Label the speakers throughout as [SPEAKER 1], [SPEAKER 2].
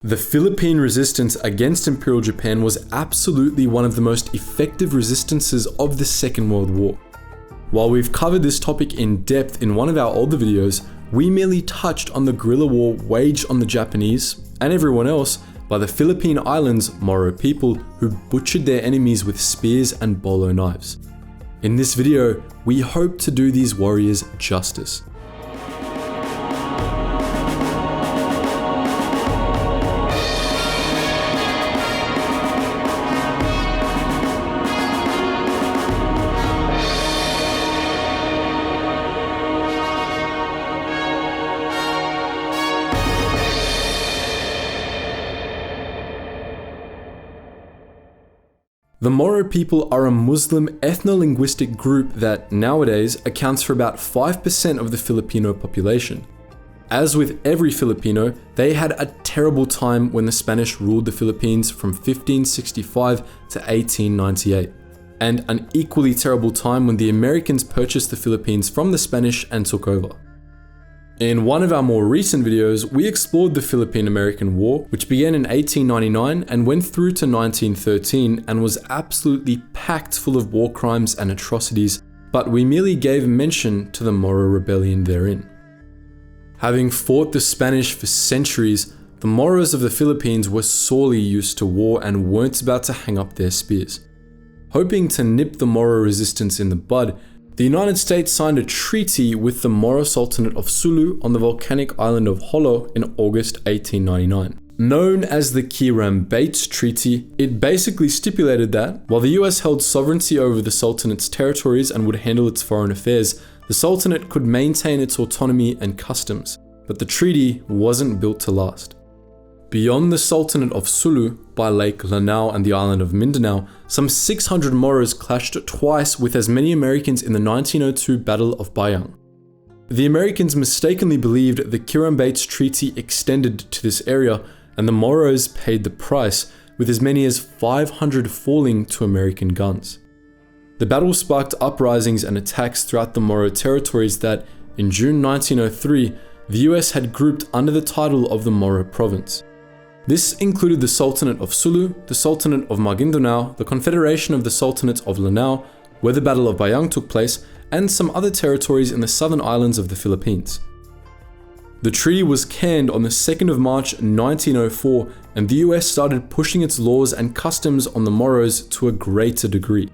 [SPEAKER 1] The Philippine resistance against Imperial Japan was absolutely one of the most effective resistances of the Second World War. While we've covered this topic in depth in one of our older videos, we merely touched on the guerrilla war waged on the Japanese, and everyone else, by the Philippine Islands Moro people who butchered their enemies with spears and bolo knives. In this video, we hope to do these warriors justice. The Moro people are a Muslim ethno-linguistic group that nowadays accounts for about 5% of the Filipino population. As with every Filipino, they had a terrible time when the Spanish ruled the Philippines from 1565 to 1898, and an equally terrible time when the Americans purchased the Philippines from the Spanish and took over. In one of our more recent videos, we explored the Philippine-American War, which began in 1899 and went through to 1913 and was absolutely packed full of war crimes and atrocities, but we merely gave mention to the Moro rebellion therein. Having fought the Spanish for centuries, the Moros of the Philippines were sorely used to war and weren't about to hang up their spears. Hoping to nip the Moro resistance in the bud, the United States signed a treaty with the Moro Sultanate of Sulu on the volcanic island of Jolo in August 1899. Known as the Kiram-Bates Treaty, it basically stipulated that, while the US held sovereignty over the Sultanate's territories and would handle its foreign affairs, the Sultanate could maintain its autonomy and customs, but the treaty wasn't built to last. Beyond the Sultanate of Sulu, by Lake Lanao and the island of Mindanao, some 600 Moros clashed twice with as many Americans in the 1902 Battle of Bayang. The Americans mistakenly believed the Kiram-Bates Treaty extended to this area, and the Moros paid the price, with as many as 500 falling to American guns. The battle sparked uprisings and attacks throughout the Moro territories that, in June 1903, the US had grouped under the title of the Moro Province. This included the Sultanate of Sulu, the Sultanate of Maguindanao, the Confederation of the Sultanates of Lanao, where the Battle of Bayang took place, and some other territories in the southern islands of the Philippines. The treaty was canned on the 2nd of March 1904, and the US started pushing its laws and customs on the Moros to a greater degree.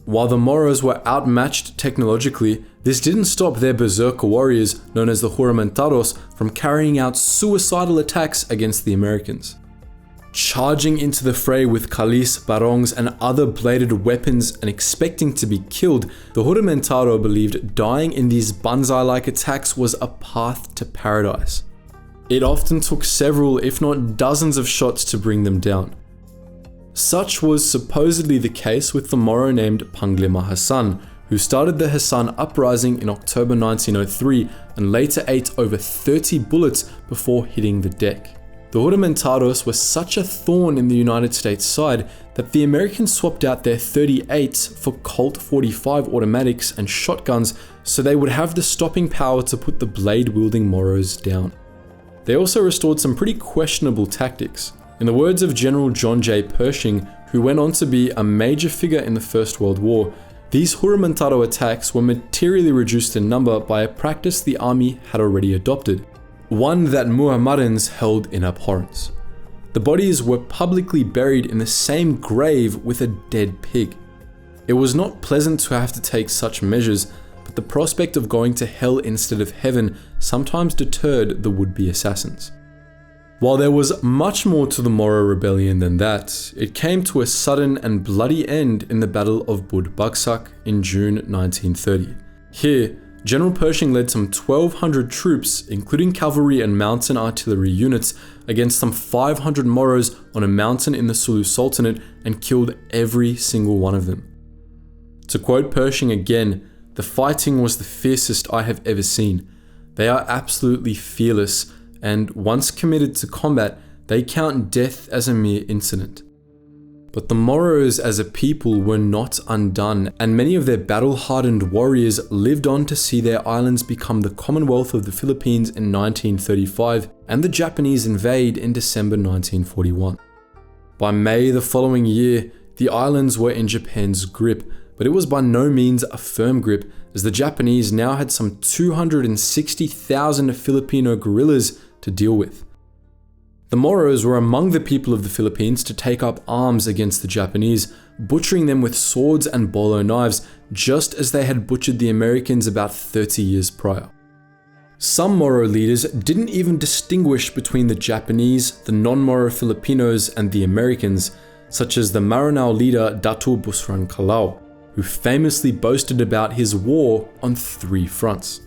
[SPEAKER 1] While the Moros were outmatched technologically, this didn't stop their berserker warriors, known as the Juramenteros, from carrying out suicidal attacks against the Americans. Charging into the fray with kalis, barongs, and other bladed weapons and expecting to be killed, the Juramentero believed dying in these banzai-like attacks was a path to paradise. It often took several, if not dozens of shots to bring them down. Such was supposedly the case with the Moro named Panglima Hassan, who started the Hassan Uprising in October 1903 and later ate over 30 bullets before hitting the deck. The Juramenteros were such a thorn in the United States side that the Americans swapped out their .38s for Colt 45 automatics and shotguns so they would have the stopping power to put the blade-wielding Moros down. They also restored some pretty questionable tactics. In the words of General John J. Pershing, who went on to be a major figure in the First World War, these Juramentero attacks were materially reduced in number by a practice the army had already adopted, one that Muhammadans held in abhorrence. The bodies were publicly buried in the same grave with a dead pig. It was not pleasant to have to take such measures, but the prospect of going to hell instead of heaven sometimes deterred the would-be assassins. While there was much more to the Moro rebellion than that, it came to a sudden and bloody end in the Battle of Budbagsak in June 1930. Here, General Pershing led some 1,200 troops, including cavalry and mountain artillery units, against some 500 Moros on a mountain in the Sulu Sultanate and killed every single one of them. To quote Pershing again, "The fighting was the fiercest I have ever seen. They are absolutely fearless, and once committed to combat, they count death as a mere incident." But the Moros as a people were not undone, and many of their battle-hardened warriors lived on to see their islands become the Commonwealth of the Philippines in 1935 and the Japanese invade in December 1941. By May the following year, the islands were in Japan's grip, but it was by no means a firm grip, as the Japanese now had some 260,000 Filipino guerrillas to deal with. The Moros were among the people of the Philippines to take up arms against the Japanese, butchering them with swords and bolo knives, just as they had butchered the Americans about 30 years prior. Some Moro leaders didn't even distinguish between the Japanese, the non-Moro Filipinos, and the Americans, such as the Maranao leader Datu Busran Kalao, who famously boasted about his war on 3 fronts.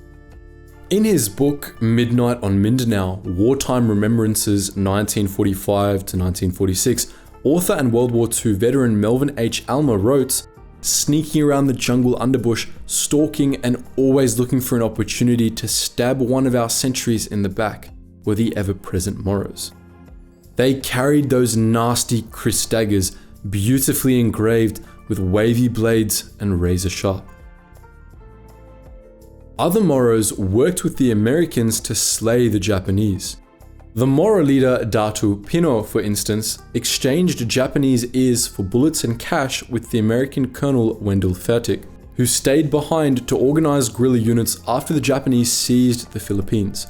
[SPEAKER 1] In his book, Midnight on Mindanao, Wartime Remembrances 1945 to 1946, author and World War II veteran Melvin H. Almer wrote, "Sneaking around the jungle underbush, stalking and always looking for an opportunity to stab one of our sentries in the back were the ever-present Moros. They carried those nasty Chris daggers, beautifully engraved with wavy blades and razor sharp." Other Moros worked with the Americans to slay the Japanese. The Moro leader Datu Pino, for instance, exchanged Japanese ears for bullets and cash with the American Colonel Wendell Fertig, who stayed behind to organize guerrilla units after the Japanese seized the Philippines.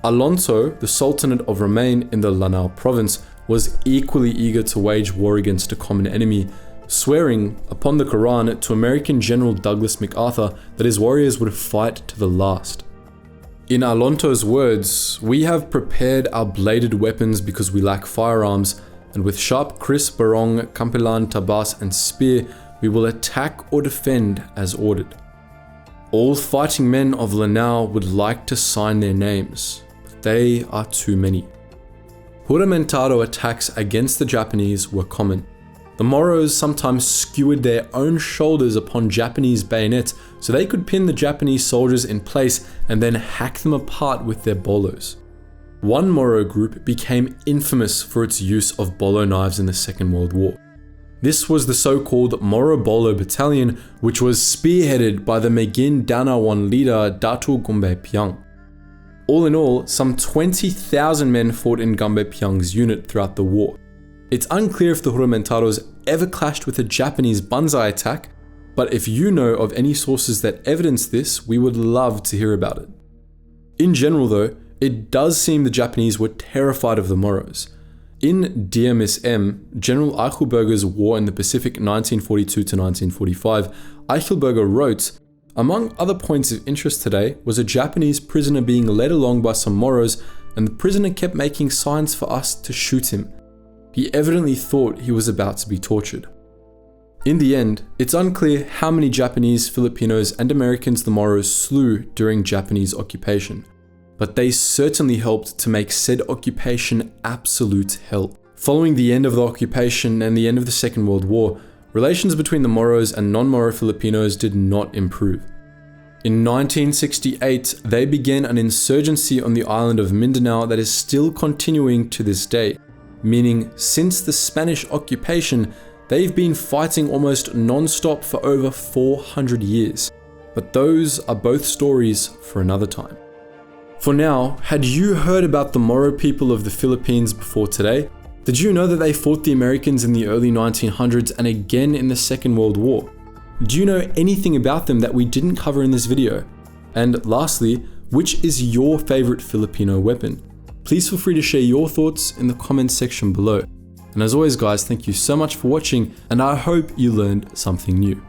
[SPEAKER 1] Alonso, the Sultanate of Romain in the Lanao province, was equally eager to wage war against a common enemy, swearing upon the Quran to American General Douglas MacArthur that his warriors would fight to the last. In Alonso's words, "We have prepared our bladed weapons because we lack firearms, and with sharp kris, barong, kampilan, tabas, and spear, we will attack or defend as ordered." All fighting men of Lanao would like to sign their names, but they are too many. Juramentado attacks against the Japanese were common. The Moros sometimes skewered their own shoulders upon Japanese bayonets so they could pin the Japanese soldiers in place and then hack them apart with their bolos. One Moro group became infamous for its use of bolo knives in the Second World War. This was the so-called Moro Bolo Battalion, which was spearheaded by the Megin Danawan leader Datu Gumbe Piang. All in all, some 20,000 men fought in Gumbe Piang's unit throughout the war. It's unclear if the Juramentados ever clashed with a Japanese banzai attack, but if you know of any sources that evidence this, we would love to hear about it. In general though, it does seem the Japanese were terrified of the Moros. In Dear Miss M, General Eichelberger's War in the Pacific 1942 to 1945, Eichelberger wrote, "Among other points of interest today was a Japanese prisoner being led along by some Moros, and the prisoner kept making signs for us to shoot him. He evidently thought he was about to be tortured." In the end, it's unclear how many Japanese, Filipinos, and Americans the Moros slew during Japanese occupation, but they certainly helped to make said occupation absolute hell. Following the end of the occupation and the end of the Second World War, relations between the Moros and non-Moro Filipinos did not improve. In 1968, they began an insurgency on the island of Mindanao that is still continuing to this day. Meaning, since the Spanish occupation, they've been fighting almost non-stop for over 400 years. But those are both stories for another time. For now, had you heard about the Moro people of the Philippines before today? Did you know that they fought the Americans in the early 1900s and again in the Second World War? Do you know anything about them that we didn't cover in this video? And lastly, which is your favorite Filipino weapon? Please feel free to share your thoughts in the comments section below. And as always guys, thank you so much for watching, and I hope you learned something new.